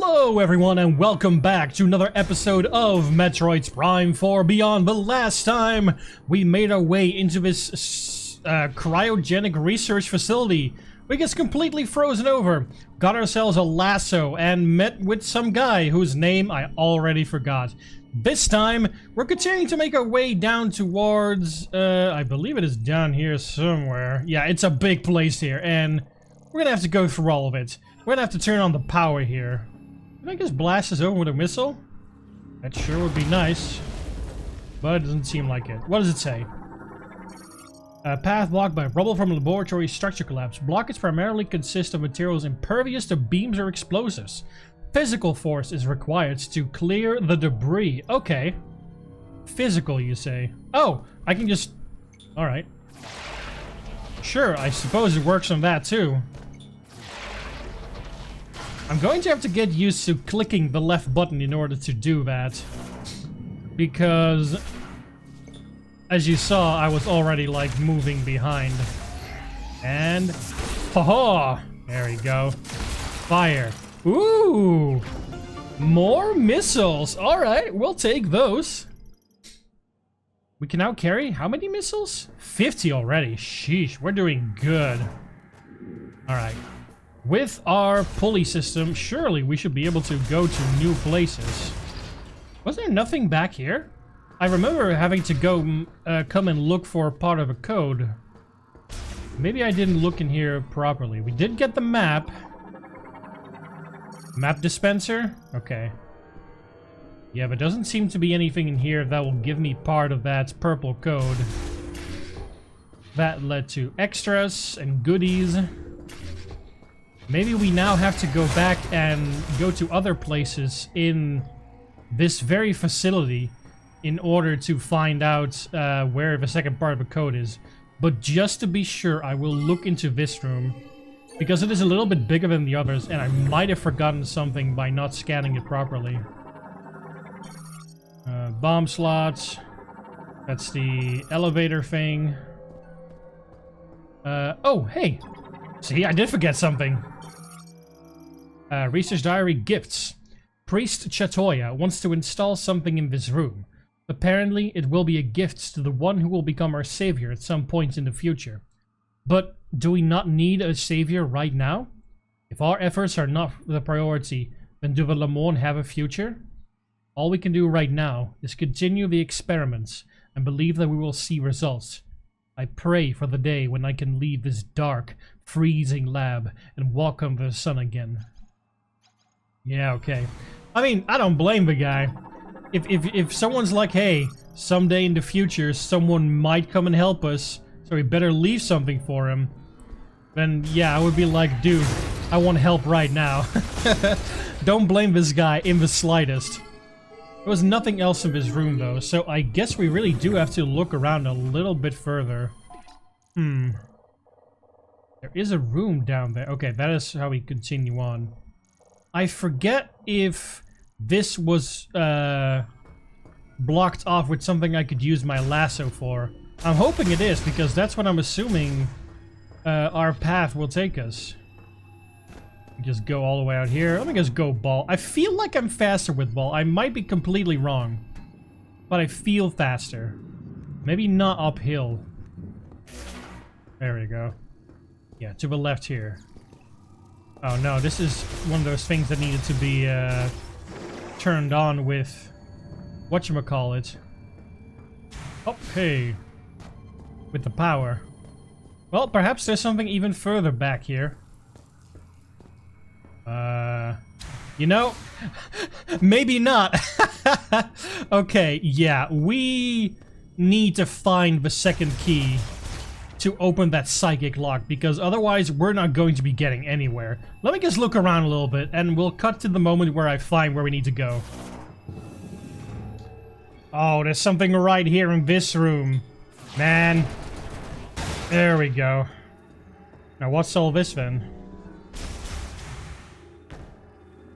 Hello everyone and welcome back to another episode of Metroid's Prime 4 Beyond. But last time we made our way into this cryogenic research facility. We get completely frozen over, got ourselves a lasso and met with some guy whose name I already forgot. This time we're continuing to make our way down towards, I believe it is down here somewhere. Yeah, it's a big place here and we're gonna have to go through all of it. We're gonna have to turn on the power here. Can I just blast this over with a missile? That sure would be nice. But it doesn't seem like it. What does it say? Path blocked by rubble from a laboratory structure collapse. Blockage primarily consists of materials impervious to beams or explosives. Physical force is required to clear the debris. Okay. Physical, you say? Oh, I can just... Alright. Sure, I suppose it works on that too. I'm going to have to get used to clicking the left button in order to do that. Because, as you saw, I was already, like, moving behind. And... ha-ha! There we go. Fire. Ooh! More missiles! Alright, we'll take those. We can now carry how many missiles? 50 already. Sheesh, we're doing good. Alright. With our pulley system, surely we should be able to go to new places. Was there nothing back here? I remember having to go come and look for part of a code. Maybe I didn't look in here properly. We did get the map. Map dispenser? Okay. Yeah, but doesn't seem to be anything in here that will give me part of that purple code. That led to extras and goodies. Maybe we now have to go back and go to other places in this very facility in order to find out where the second part of the code is. But just to be sure, I will look into this room because it is a little bit bigger than the others and I might have forgotten something by not scanning it properly. Bomb slots. That's the elevator thing. Oh, hey! See, I did forget something. Research diary gifts. Priest Chatoya wants to install something in this room. Apparently, it will be a gift to the one who will become our savior at some point in the future. But do we not need a savior right now? If our efforts are not the priority, then do the Lamorne have a future? All we can do right now is continue the experiments and believe that we will see results. I pray for the day when I can leave this dark, freezing lab and walk on the sun again. Yeah, okay. I mean, I don't blame the guy. If someone's like, hey, someday in the future someone might come and help us, so we better leave something for him, then yeah, I would be like, dude, I want help right now. Don't blame this guy in the slightest. There was nothing else in this room though, so I guess we really do have to look around a little bit further. There is a room down there. Okay, that is how we continue on. I forget if this was blocked off with something I could use my lasso for. I'm hoping it is, because that's what I'm assuming our path will take us. Just go all the way out here. Let me just go ball. I feel like I'm faster with ball. I might be completely wrong, but I feel faster. Maybe not uphill. There we go. Yeah, to the left here. Oh no, this is one of those things that needed to be turned on with whatchamacallit. Oh, hey. With the power. Well, perhaps there's something even further back here. You know, maybe not. Okay, yeah, we need to find the second key to open that psychic lock, because otherwise we're not going to be getting anywhere. Let me just look around a little bit and we'll cut to the moment where I find where we need to go. Oh, there's something right here in this room. Man. There we go. Now what's all this then?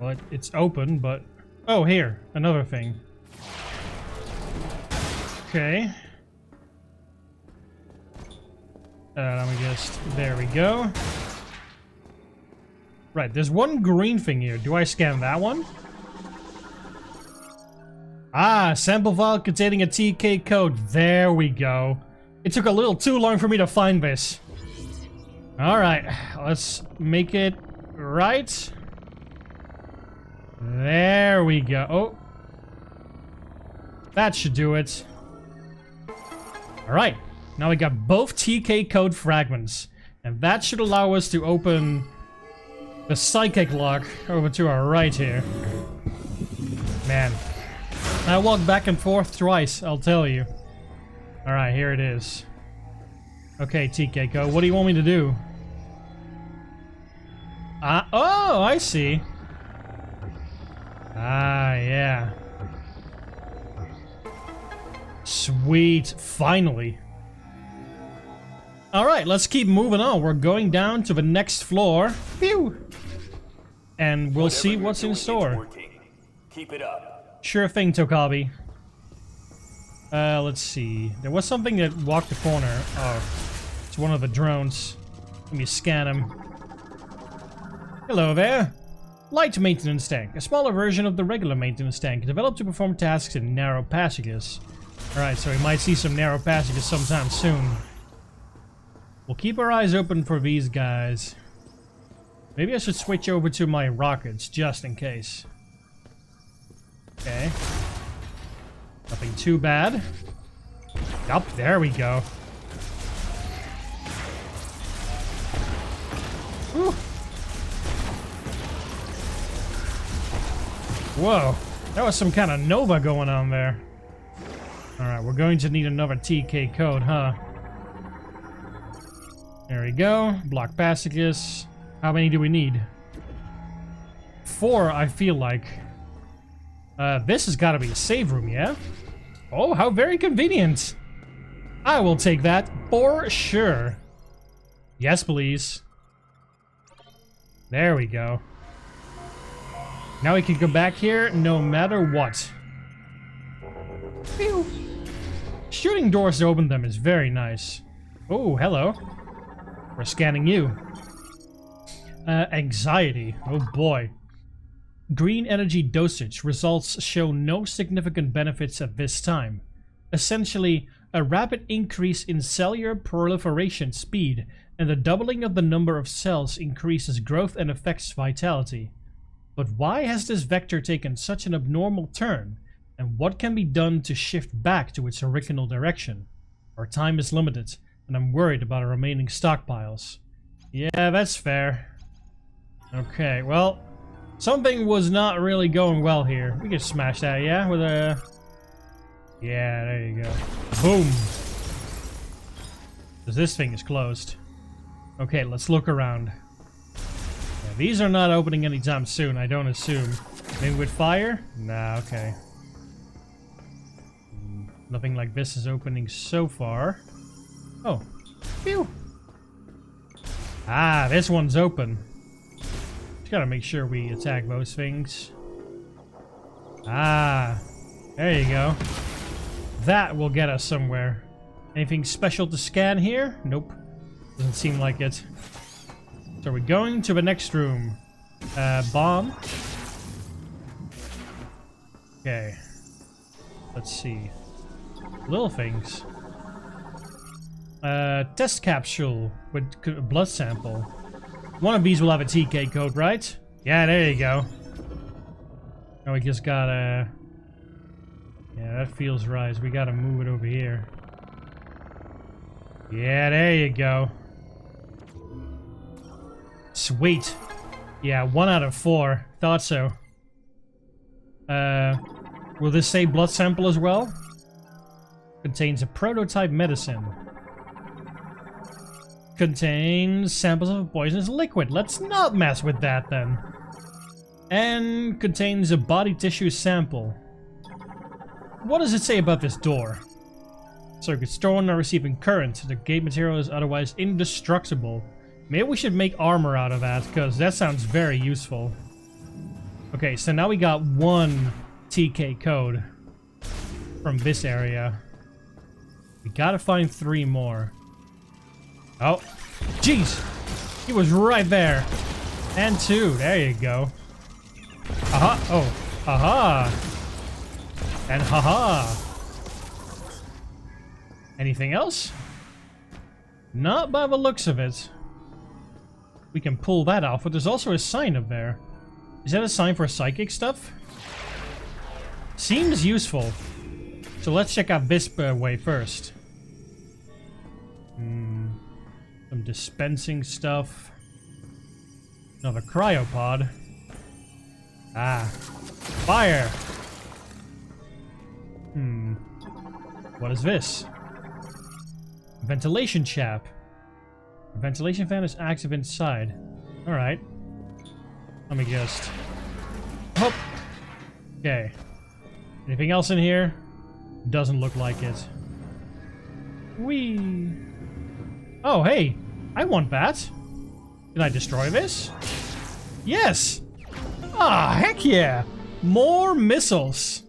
Well, it's open, but... Oh, here. Another thing. Okay. Let me just... There we go. Right, there's one green thing here. Do I scan that one? Ah, sample file containing a TK code. There we go. It took a little too long for me to find this. Alright, let's make it right. There we go. Oh. That should do it. Alright, now we got both TK code fragments. And that should allow us to open the psychic lock over to our right here. Man. I walked back and forth twice, I'll tell you. Alright, here it is. Okay, TK code, what do you want me to do? Oh, I see. Ah, yeah. Sweet, finally. Alright, let's keep moving on. We're going down to the next floor. Phew! And we'll see what's in store. Keep it up. Sure thing, Tokabi. Let's see. There was something that walked the corner. Oh, it's one of the drones. Let me scan him. Hello there. Light maintenance tank. A smaller version of the regular maintenance tank, developed to perform tasks in narrow passages. Alright, so we might see some narrow passages sometime soon. We'll keep our eyes open for these guys. Maybe I should switch over to my rockets, just in case. Okay. Nothing too bad. Yup, there we go. Whew. Whoa, that was some kind of nova going on there. Alright, we're going to need another TK code, huh? There we go. Block passages. How many do we need? 4, I feel like. This has got to be a save room, yeah? Oh, how very convenient. I will take that for sure. Yes, please. There we go. Now we can go back here no matter what. Phew. Shooting doors to open them is very nice. Oh, hello. We're scanning you. Anxiety. Oh boy. Green energy dosage. Results show no significant benefits at this time. Essentially, a rapid increase in cellular proliferation speed and the doubling of the number of cells increases growth and affects vitality. But why has this vector taken such an abnormal turn? And what can be done to shift back to its original direction? Our time is limited, and I'm worried about our remaining stockpiles. Yeah, that's fair. Okay, well, something was not really going well here. We can smash that, yeah? With a... Yeah, there you go. Boom! Because this thing is closed. Okay, let's look around. Yeah, these are not opening anytime soon, I don't assume. Maybe with fire? Nah, okay. Nothing like this is opening so far. Oh. Phew! Ah, this one's open. Just gotta make sure we attack those things. Ah, there you go. That will get us somewhere. Anything special to scan here? Nope. Doesn't seem like it. So we're going to the next room. Bomb. Okay. Let's see. Little things. Test capsule with blood sample. One of these will have a TK code, right? Yeah, there you go. Now we just gotta... Yeah, that feels right. We gotta move it over here. Yeah, there you go. Sweet. Yeah, 1 out of 4. Thought so. Will this say blood sample as well? Contains a prototype medicine. Contains samples of a poisonous liquid. Let's not mess with that then. And contains a body tissue sample. What does it say about this door? Circuit stored or receiving current. The gate material is otherwise indestructible. Maybe we should make armor out of that, because that sounds very useful. Okay, so now we got 1 TK code from this area. We gotta find 3 more. Oh, jeez! He was right there. And 2. There you go. Aha. Oh. Aha. And haha. Anything else? Not by the looks of it. We can pull that off, but there's also a sign up there. Is that a sign for psychic stuff? Seems useful. So let's check out this way first. Some dispensing stuff. Another cryopod. Ah. Fire! What is this? A ventilation chap. The ventilation fan is active inside. Alright. Let me just... Hop! Okay. Anything else in here? Doesn't look like it. Whee! Oh, hey! I want that! Can I destroy this? Yes! Ah, heck yeah! More missiles!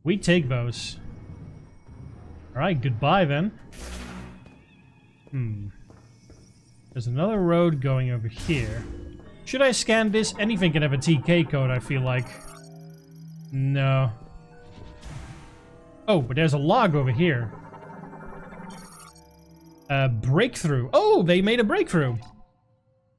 We take those. Alright, goodbye then. There's another road going over here. Should I scan this? Anything can have a TK code, I feel like. No. Oh, but there's a log over here. A breakthrough. Oh, they made a breakthrough.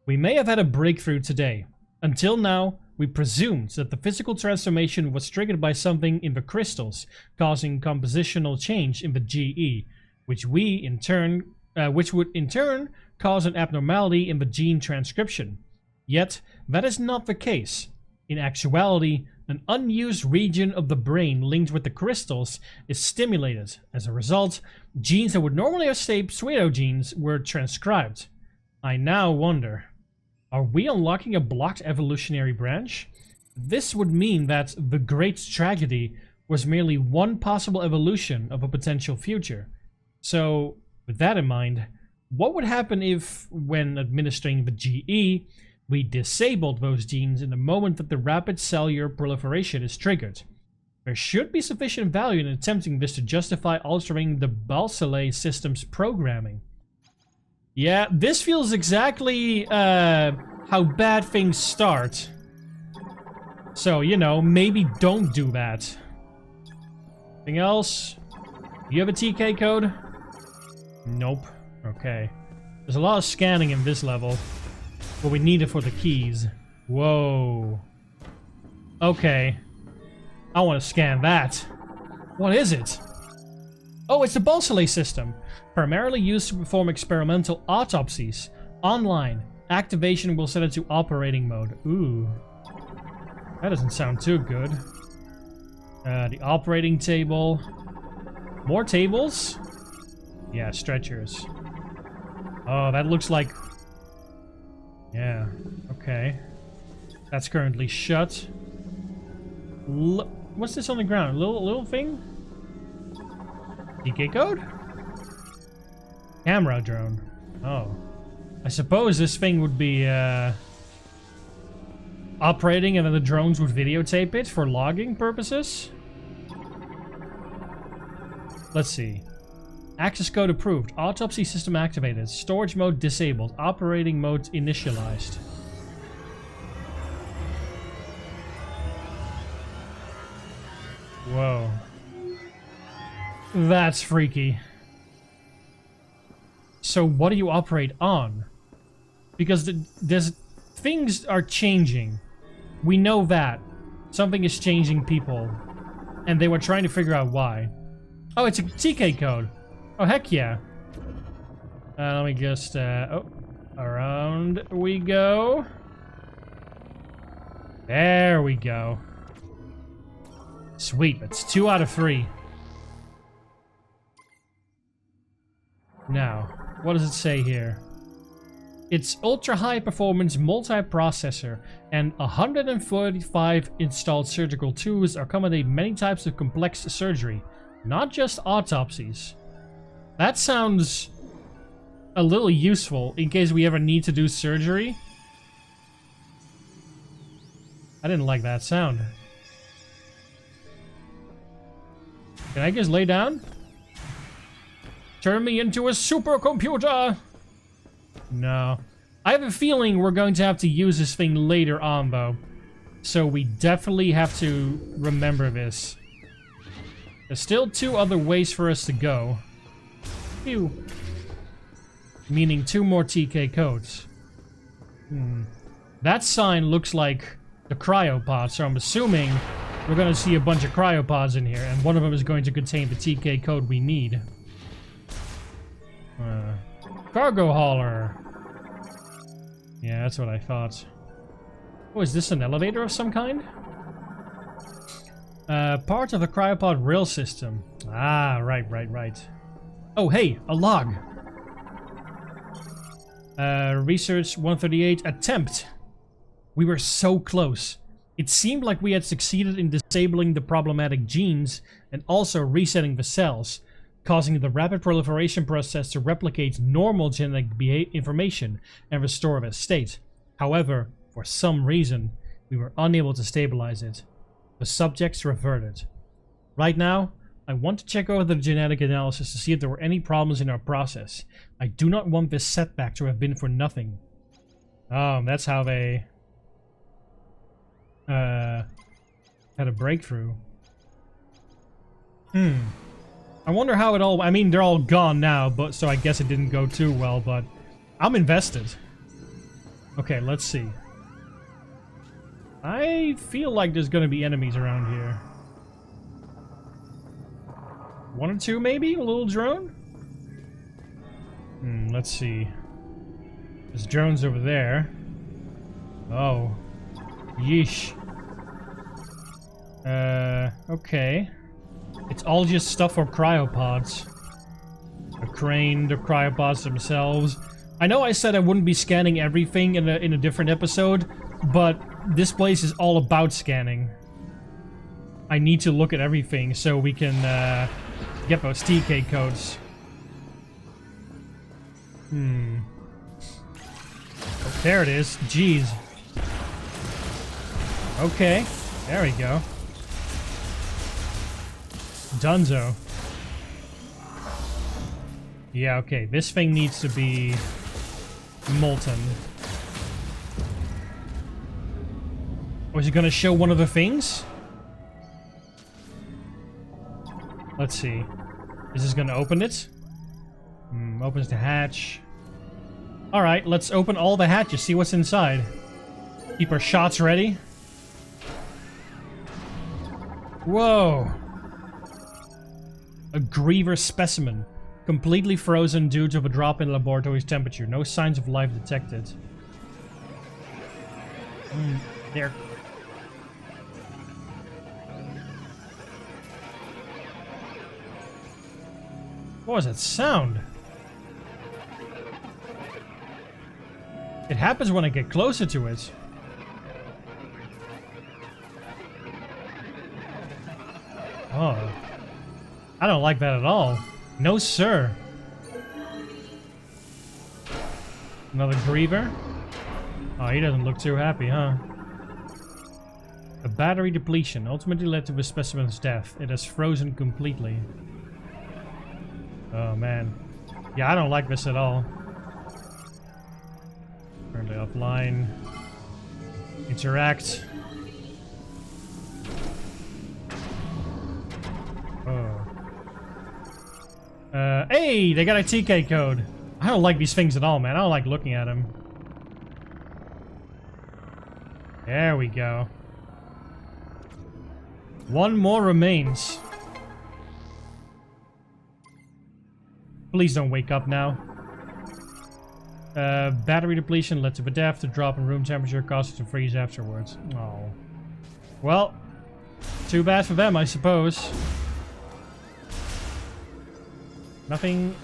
We may have had a breakthrough today. Until now, we presumed that the physical transformation was triggered by something in the crystals, causing compositional change in the GE, which would in turn cause an abnormality in the gene transcription. Yet, that is not the case. In actuality, an unused region of the brain linked with the crystals is stimulated. As a result, genes that would normally have stayed pseudogenes were transcribed. I now wonder, are we unlocking a blocked evolutionary branch? This would mean that the Great Tragedy was merely one possible evolution of a potential future. So, with that in mind, what would happen if, when administering the GE, we disabled those genes in the moment that the rapid cellular proliferation is triggered? There should be sufficient value in attempting this to justify altering the Balsilei system's programming. Yeah, this feels exactly how bad things start. So, you know, maybe don't do that. Anything else? Do you have a TK code? Nope. Okay. There's a lot of scanning in this level. But we need it for the keys. Whoa. Okay. I want to scan that. What is it? Oh, it's the Balsilei system. Primarily used to perform experimental autopsies. Online. Activation will set it to operating mode. Ooh. That doesn't sound too good. The operating table. More tables? Yeah, stretchers. Oh, that looks like... Yeah, okay. That's currently shut. What's this on the ground? Little thing? DK code? Camera drone. Oh. I suppose this thing would be operating and then the drones would videotape it for logging purposes? Let's see. Access code approved. Autopsy system activated. Storage mode disabled. Operating mode initialized. Whoa. That's freaky. So what do you operate on? Because there's things are changing. We know that. Something is changing people. And they were trying to figure out why. Oh, it's a TK code. Oh, heck yeah. Let me just, oh, around we go. There we go. Sweet, that's 2 out of 3. Now, what does it say here? It's ultra-high performance multiprocessor and 145 installed surgical tools accommodate many types of complex surgery, not just autopsies. That sounds a little useful in case we ever need to do surgery. I didn't like that sound. Can I just lay down? Turn me into a supercomputer! No. I have a feeling we're going to have to use this thing later on, though. So we definitely have to remember this. There's still 2 other ways for us to go. Phew. Meaning 2 more TK codes. That sign looks like the cryopod, so I'm assuming we're going to see a bunch of cryopods in here, and one of them is going to contain the TK code we need. Cargo hauler. Yeah, that's what I thought. Oh, is this an elevator of some kind? Part of the cryopod rail system. Ah, right. Oh, hey, a log. Research 138 attempt. We were so close. It seemed like we had succeeded in disabling the problematic genes and also resetting the cells, causing the rapid proliferation process to replicate normal genetic information and restore their state. However, for some reason, we were unable to stabilize it. The subjects reverted. Right now, I want to check over the genetic analysis to see if there were any problems in our process. I do not want this setback to have been for nothing. Oh, that's how they had a breakthrough. I wonder how it all... I mean, they're all gone now, but so I guess it didn't go too well, but I'm invested. Okay, let's see. I feel like there's gonna be enemies around here. 1 or 2, maybe? A little drone? Let's see. There's drones over there. Oh. Yeesh. Okay. It's all just stuff for cryopods. The crane, the cryopods themselves. I know I said I wouldn't be scanning everything in a different episode, but this place is all about scanning. I need to look at everything so we can get those TK codes. Oh, there it is. Jeez. Okay. There we go. Dunzo. Yeah, okay. This thing needs to be molten. Was it gonna show one of the things? Let's see. Is this gonna open it? Opens the hatch. Alright, let's open all the hatches, see what's inside. Keep our shots ready. Whoa. A Griever specimen. Completely frozen due to a drop in laboratory's temperature. No signs of life detected. There. What was that sound? It happens when I get closer to it. Oh. I don't like that at all. No, sir. Another Griever? Oh, he doesn't look too happy, huh? A battery depletion ultimately led to the specimen's death. It has frozen completely. Oh, man. Yeah, I don't like this at all. Currently offline. Interact. Oh. Hey! They got a TK code. I don't like these things at all, man. I don't like looking at them. There we go. One more remains. Please don't wake up now. Battery depletion led to the death. The drop in room temperature caused it to freeze afterwards. Oh. Well, too bad for them, I suppose. Nothing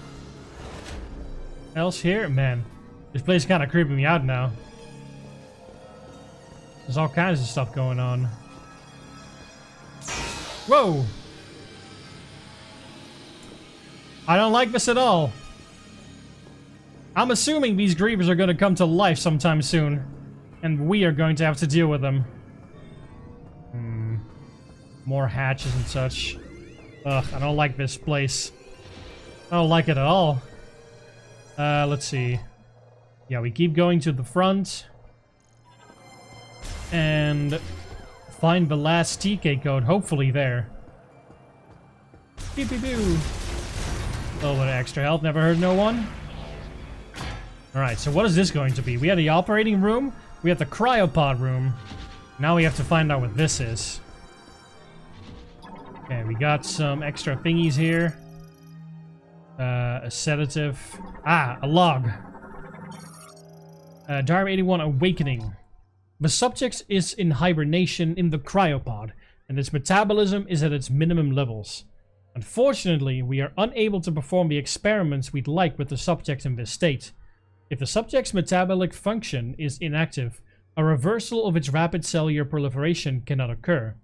else here? Man, this place is kind of creeping me out now. There's all kinds of stuff going on. Whoa! I don't like this at all. I'm assuming these Grievers are going to come to life sometime soon. And we are going to have to deal with them. More hatches and such. Ugh, I don't like this place. I don't like it at all. Let's see. Yeah, we keep going to the front. And find the last TK code, hopefully there. Pew pew pew. A little bit of extra health, never hurt no one. Alright, so what is this going to be? We had the operating room, we have the cryopod room. Now we have to find out what this is. Okay, we got some extra thingies here. A sedative. Ah, a log. Diary 81 Awakening. The subject is in hibernation in the cryopod, and its metabolism is at its minimum levels. Unfortunately, we are unable to perform the experiments we'd like with the subject in this state. If the subject's metabolic function is inactive, a reversal of its rapid cellular proliferation cannot occur.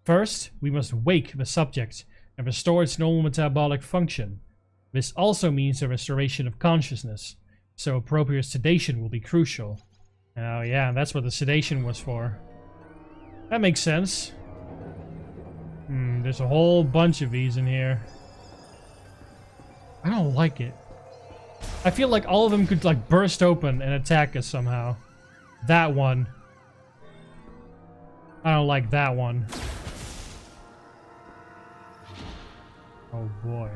First, we must wake the subject and restore its normal metabolic function. This also means the restoration of consciousness, so appropriate sedation will be crucial. Oh yeah, that's what the sedation was for. That makes sense. There's a whole bunch of these in here. I don't like it. I feel like all of them could like burst open and attack us somehow. That one. I don't like that one. Oh boy.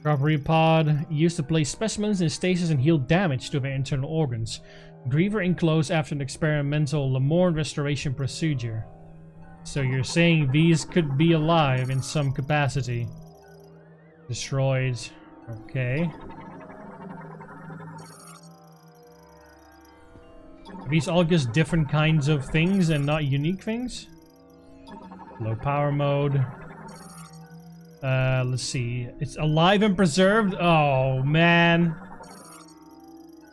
Property pod used to place specimens in stasis and heal damage to their internal organs. Griever enclosed after an experimental Lamorne restoration procedure. So you're saying these could be alive in some capacity. Destroyed. Okay. Are these all just different kinds of things and not unique things? Low power mode. Let's see. It's alive and preserved? Oh, man.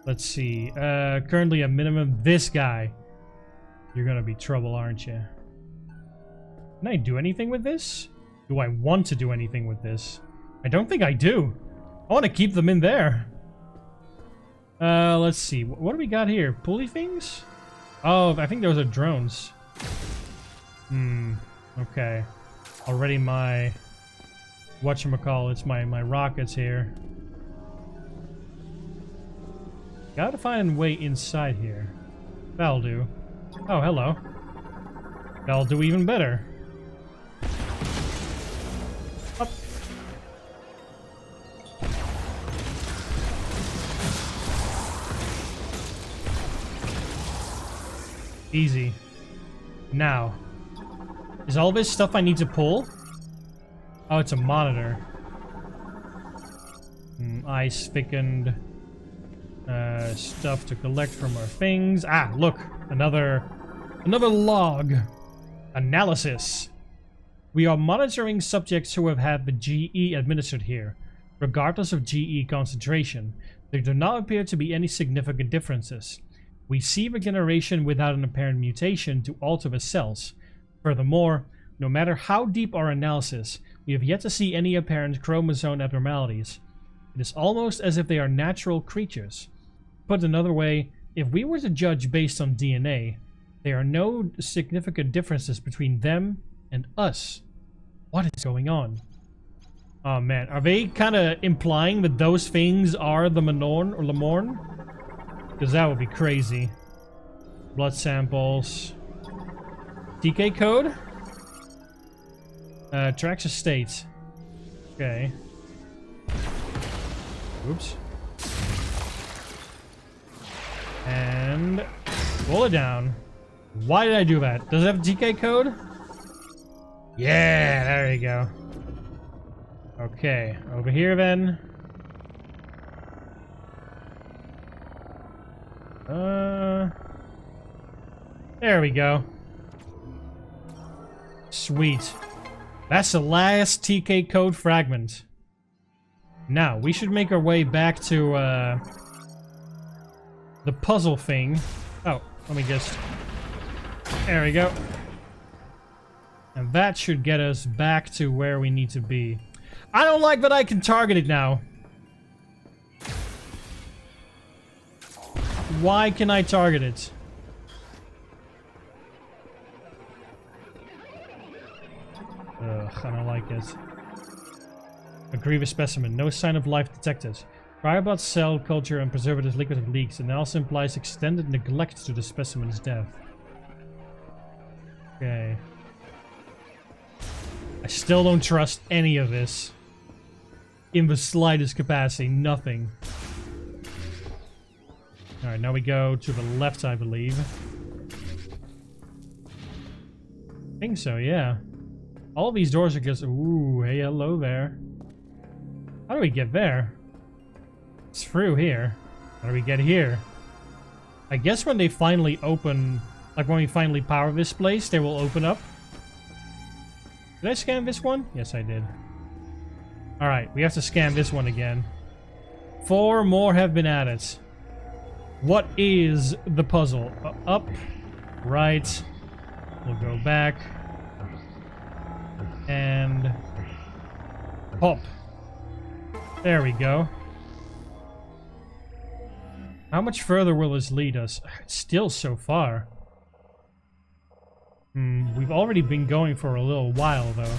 Let's see. Currently a minimum. This guy. You're gonna be trouble, aren't you? Can I do anything with this? Do I want to do anything with this? I don't think I do. I want to keep them in there. Let's see. What do we got here? Pulley things? Oh, I think those are drones. Okay. Already my... whatchamacallits, my rockets here. Gotta find a way inside here. That'll do. Oh, hello. That'll do even better. Up. Easy. Now. Is all this stuff I need to pull? Oh, it's a monitor. Ice thickened. Stuff to collect from our things. Ah, look! Another log. Analysis. We are monitoring subjects who have had the GE administered here. Regardless of GE concentration, there do not appear to be any significant differences. We see regeneration without an apparent mutation to alter the cells. Furthermore, no matter how deep our analysis, we have yet to see any apparent chromosome abnormalities. It is almost as if they are natural creatures. Put another way, if we were to judge based on DNA, there are no significant differences between them and us. What is going on? Oh man, are they kind of implying that those things are the Lamorne or Lamorne? Because that would be crazy. Blood samples. DK code? Tracks of state. Okay. Oops. And roll it down. Why did I do that? Does it have a DK code? Yeah, there you go. Okay, over here then. There we go. Sweet. That's the last TK code fragment. Now, we should make our way back to, the puzzle thing. Oh, let me just... There we go. And that should get us back to where we need to be. I don't like that I can target it now. Why can I target it? Ugh, I don't like it. Grievous specimen. No sign of life detected. Cryobot cell culture and preservative liquid have leaks. Analysis implies extended neglect to the specimen's death. Okay. I still don't trust any of this. In the slightest capacity, nothing. Alright, now we go to the left, I believe. I think so, yeah. All of these doors are just... Ooh, hey, hello there. How do we get there? It's through here. How do we get here? I guess when they finally open... Like when we finally power this place, they will open up. Did I scan this one? Yes, I did. Alright, we have to scan this one again. 4 more have been added. What is the puzzle? Up, right, we'll go back, and pop. There we go. How much further will this lead us? It's still so far. We've already been going for a little while, though.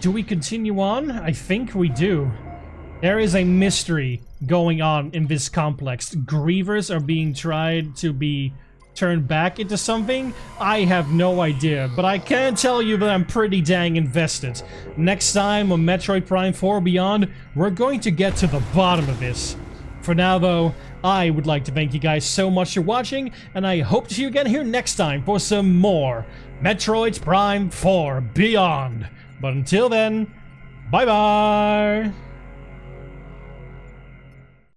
Do we continue on? I think we do. There is a mystery going on in this complex. Grievers are being tried to be turned back into something. I have no idea, but I can tell you that I'm pretty dang invested. Next time on Metroid Prime 4 Beyond, we're going to get to the bottom of this. For now, though, I would like to thank you guys so much for watching, and I hope to see you again here next time for some more Metroid Prime 4 Beyond. But until then, bye-bye!